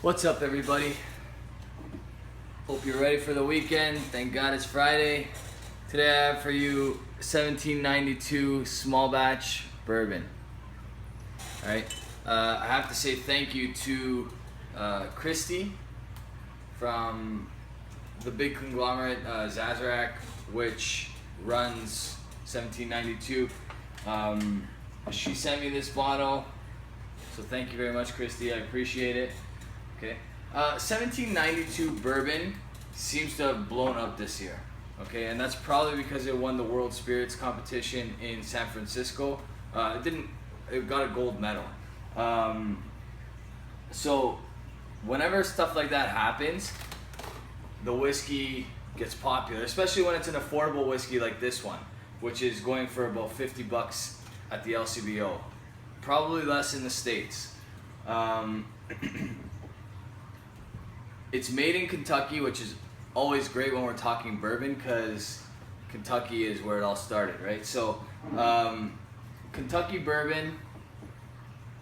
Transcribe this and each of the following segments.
What's up, everybody? Hope you're ready for the weekend. Thank God it's Friday. Today I have for you 1792 small batch bourbon. Alright, I have to say thank you to Christy from the big conglomerate Sazerac, which runs 1792. She sent me this bottle, so thank you very much, Christy. I appreciate it. Okay, 1792 bourbon seems to have blown up this year. Okay, and that's probably because it won the World Spirits competition in San Francisco. It got a gold medal. So whenever stuff like that happens, the whiskey gets popular, especially when it's an affordable whiskey like this one, which is going for about 50 bucks at the LCBO. Probably less in the States. It's made in Kentucky, which is always great when we're talking bourbon, because Kentucky is where it all started, right? So, Kentucky bourbon,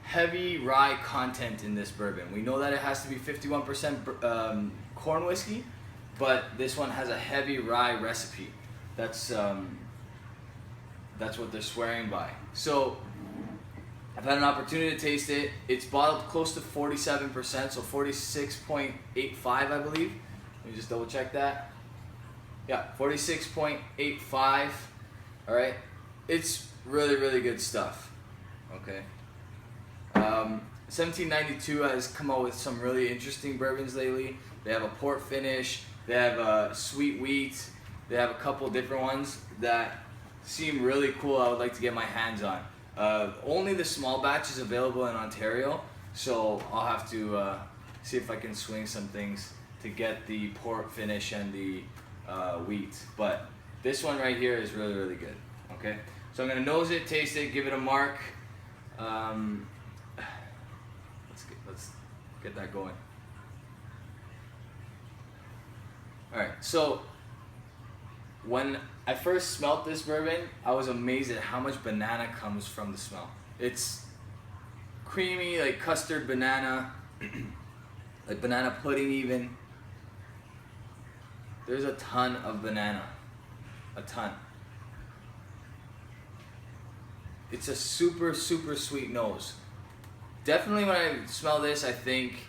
heavy rye content in this bourbon. We know that it has to be 51% corn whiskey, but this one has a heavy rye recipe. That's what they're swearing by. So, I've had an opportunity to taste it. It's bottled close to 47%, so 46.85, I believe. Let me just double check that. Yeah, 46.85. All right, it's really, really good stuff. Okay. 1792 has come out with some really interesting bourbons lately. They have a port finish. They have a sweet wheat. They have a couple different ones that seem really cool. I would like to get my hands on. Only the small batch is available in Ontario, so I'll have to see if I can swing some things to get the port finish and the wheat. But this one right here is really, really good. Okay, so I'm gonna nose it, taste it, give it a mark. Let's get that going. All right, so when I first smelled this bourbon, I was amazed at how much banana comes from the smell. It's creamy, like custard banana, like banana pudding even. There's a ton of banana, a ton. It's a super, super sweet nose. Definitely when I smell this, I think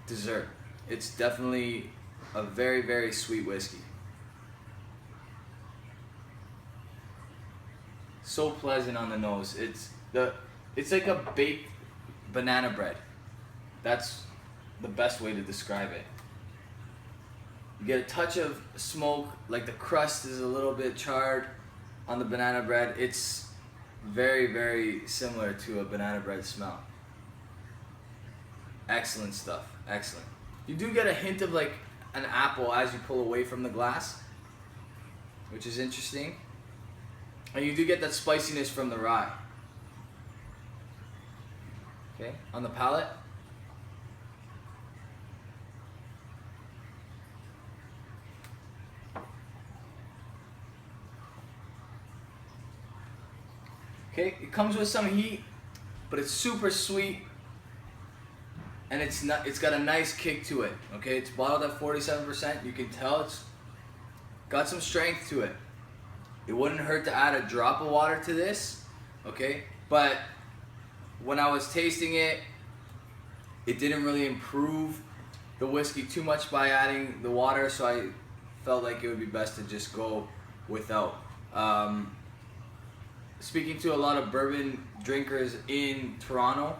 dessert. It's definitely a very, very sweet whiskey. So pleasant on the nose. It's like a baked banana bread. That's the best way to describe it. You get a touch of smoke, like the crust is a little bit charred on the banana bread. It's very, very similar to a banana bread smell. Excellent stuff, excellent. You do get a hint of like an apple as you pull away from the glass, which is interesting. And you do get that spiciness from the rye. Okay, on the palate. Okay, it comes with some heat, but it's super sweet, and it's got a nice kick to it. Okay, it's bottled at 47%. You can tell it's got some strength to it. It wouldn't hurt to add a drop of water to this, okay? But when I was tasting it, it didn't really improve the whiskey too much by adding the water, so I felt like it would be best to just go without. Speaking to a lot of bourbon drinkers in Toronto,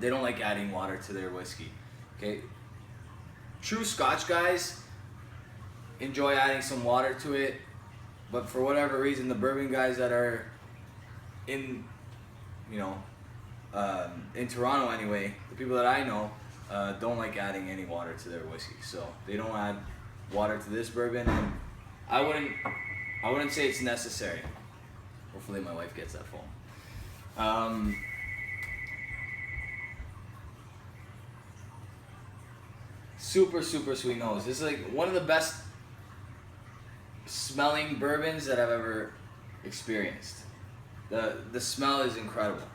they don't like adding water to their whiskey, okay? True Scotch guys enjoy adding some water to it. But for whatever reason, the bourbon guys that are in Toronto anyway, the people that I know, don't like adding any water to their whiskey. So they don't add water to this bourbon, and I wouldn't say it's necessary. Hopefully my wife gets that phone. Super, super sweet nose. This is like one of the best smelling bourbons that I've ever experienced. The smell is incredible.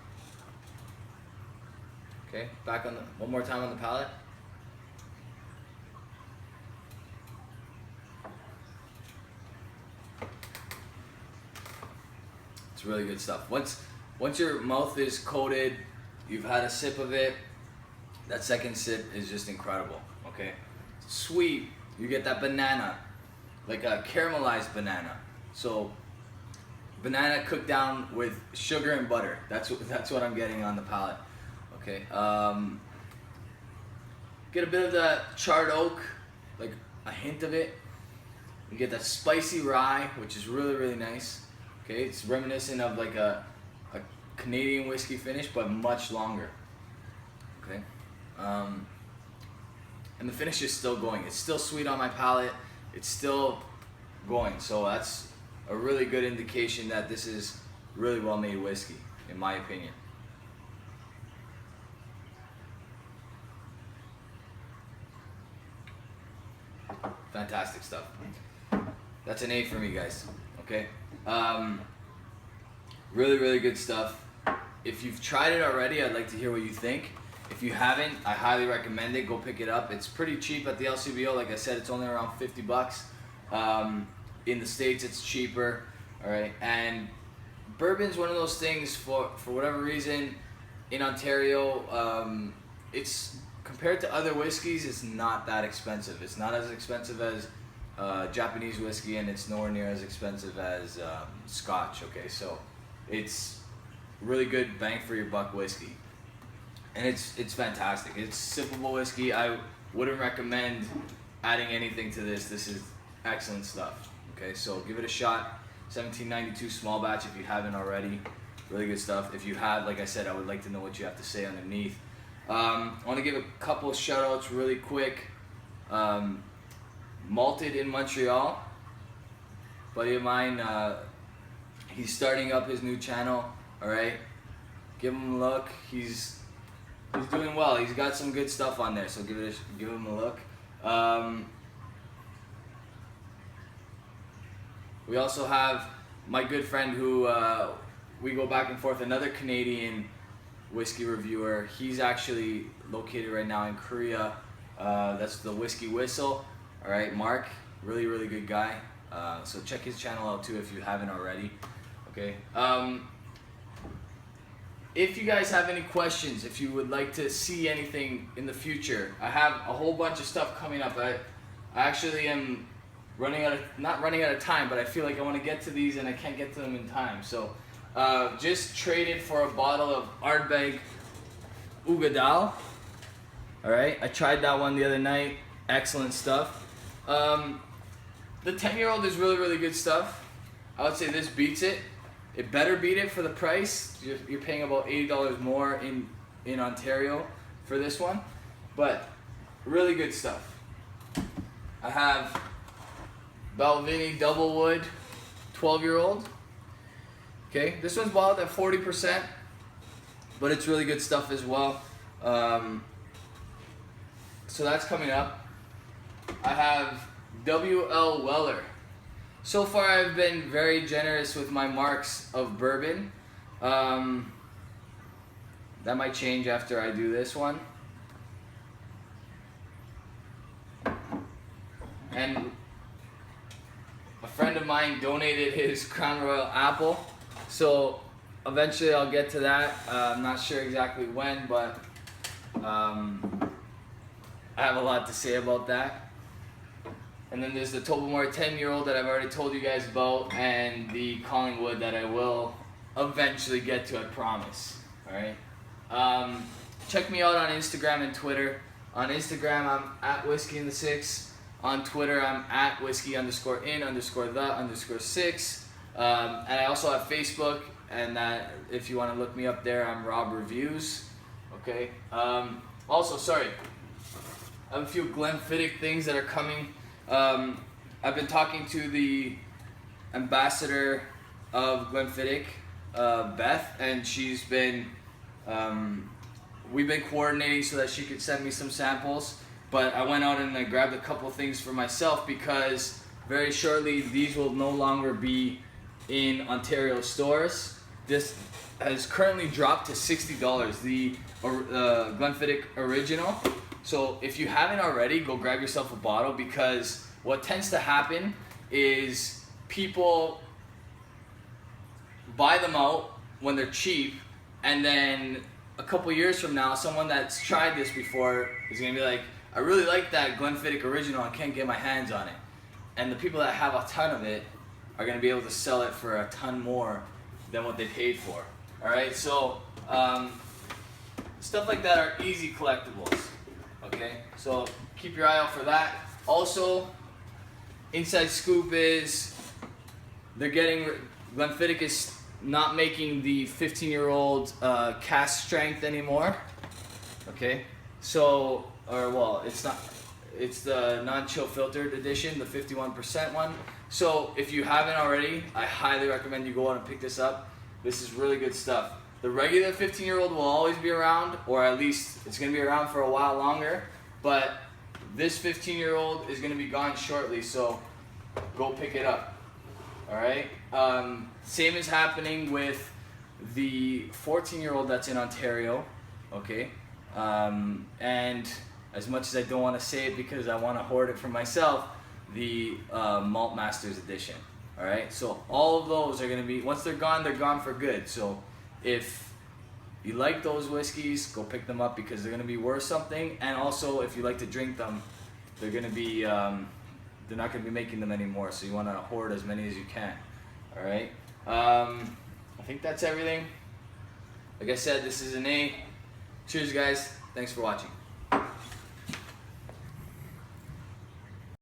Okay, back on one more time on the palate. It's really good stuff. Once your mouth is coated, you've had a sip of it, that second sip is just incredible, okay? Sweet, you get that banana, like a caramelized banana. So banana cooked down with sugar and butter. That's what I'm getting on the palate, okay? Get a bit of the charred oak, like a hint of it. You get that spicy rye, which is really, really nice. Okay, it's reminiscent of like a Canadian whiskey finish, but much longer. Okay, and the finish is still going. It's still sweet on my palate. It's still going. So that's a really good indication that this is really well made whiskey, in my opinion. Fantastic stuff. That's an A for me, guys. Okay. Really, really good stuff. If you've tried it already, I'd like to hear what you think. If you haven't, I highly recommend it. Go pick it up. It's pretty cheap at the LCBO. Like I said, it's only around 50 bucks. In the States, it's cheaper. All right. And bourbon's one of those things, for whatever reason, in Ontario, it's compared to other whiskeys, it's not that expensive. It's not as expensive as Japanese whiskey, and it's nowhere near as expensive as Scotch. Okay, so it's really good bang for your buck whiskey, and it's fantastic. It's sippable whiskey. I wouldn't recommend adding anything to this. This is excellent stuff. Okay, so give it a shot. 1792 small batch if you haven't already. Really good stuff. If you have, like I said, I would like to know what you have to say underneath. I want to give a couple shout outs really quick. Malted in Montreal, buddy of mine, he's starting up his new channel. All right, give him a look. He's doing well. He's got some good stuff on there, so give him a look. We also have my good friend who we go back and forth, another Canadian whiskey reviewer. He's actually located right now in Korea. That's the Whiskey Whistle. All right, Mark, really, really good guy. So check his channel out too if you haven't already. Okay. If you guys have any questions, if you would like to see anything in the future, I have a whole bunch of stuff coming up. I actually am not running out of time, but I feel like I want to get to these and I can't get to them in time. So just traded for a bottle of Ardbeg Ugadal. All right, I tried that one the other night. Excellent stuff. The 10-year-old is really, really good stuff. I would say this beats it. It better beat it for the price. You're paying about $80 more in Ontario for this one, but really good stuff. I have Balvenie Doublewood 12-year-old. Okay, this one's bottled at 40%, but it's really good stuff as well. So that's coming up. I have W.L. Weller. So far I've been very generous with my marks of bourbon. That might change after I do this one. And a friend of mine donated his Crown Royal apple. So eventually I'll get to that. I'm not sure exactly when, but I have a lot to say about that. And then there's the Tobermory 10-year-old that I've already told you guys about, and the Collingwood that I will eventually get to, I promise. All right. Check me out on Instagram and Twitter. On Instagram, I'm at Whiskey in the Six. On Twitter, I'm at Whiskey_in_the_6. And I also have Facebook, and if you want to look me up there, I'm Rob Reviews. Okay. Also, sorry, I have a few Glenfiddich things that are coming. I've been talking to the ambassador of Glenfiddich, Beth, and she's been, we've been coordinating so that she could send me some samples, but I went out and I grabbed a couple things for myself because very shortly these will no longer be in Ontario stores. This has currently dropped to $60, the Glenfiddich Original. So if you haven't already, go grab yourself a bottle, because what tends to happen is people buy them out when they're cheap, and then a couple years from now, someone that's tried this before is gonna be like, I really like that Glenfiddich original, I can't get my hands on it. And the people that have a ton of it are gonna be able to sell it for a ton more than what they paid for. All right, so stuff like that are easy collectibles. Okay, so keep your eye out for that. Also, inside scoop is Glenfiddich is not making the 15-year-old cask strength anymore. Okay, so it's not. It's the non-chill filtered edition, the 51% one. So if you haven't already, I highly recommend you go out and pick this up. This is really good stuff. The regular 15-year-old will always be around, or at least it's going to be around for a while longer. But this 15-year-old is going to be gone shortly, so go pick it up. All right. Same is happening with the 14-year-old that's in Ontario. Okay. And as much as I don't want to say it because I want to hoard it for myself, the Malt Masters edition. All right. So all of those are going to be, once they're gone for good. So if you like those whiskeys, go pick them up because they're going to be worth something. And also, if you like to drink them, they're going to be, they're not going to be making them anymore. So you want to hoard as many as you can. All right. I think that's everything. Like I said, this is an A. Cheers, guys. Thanks for watching.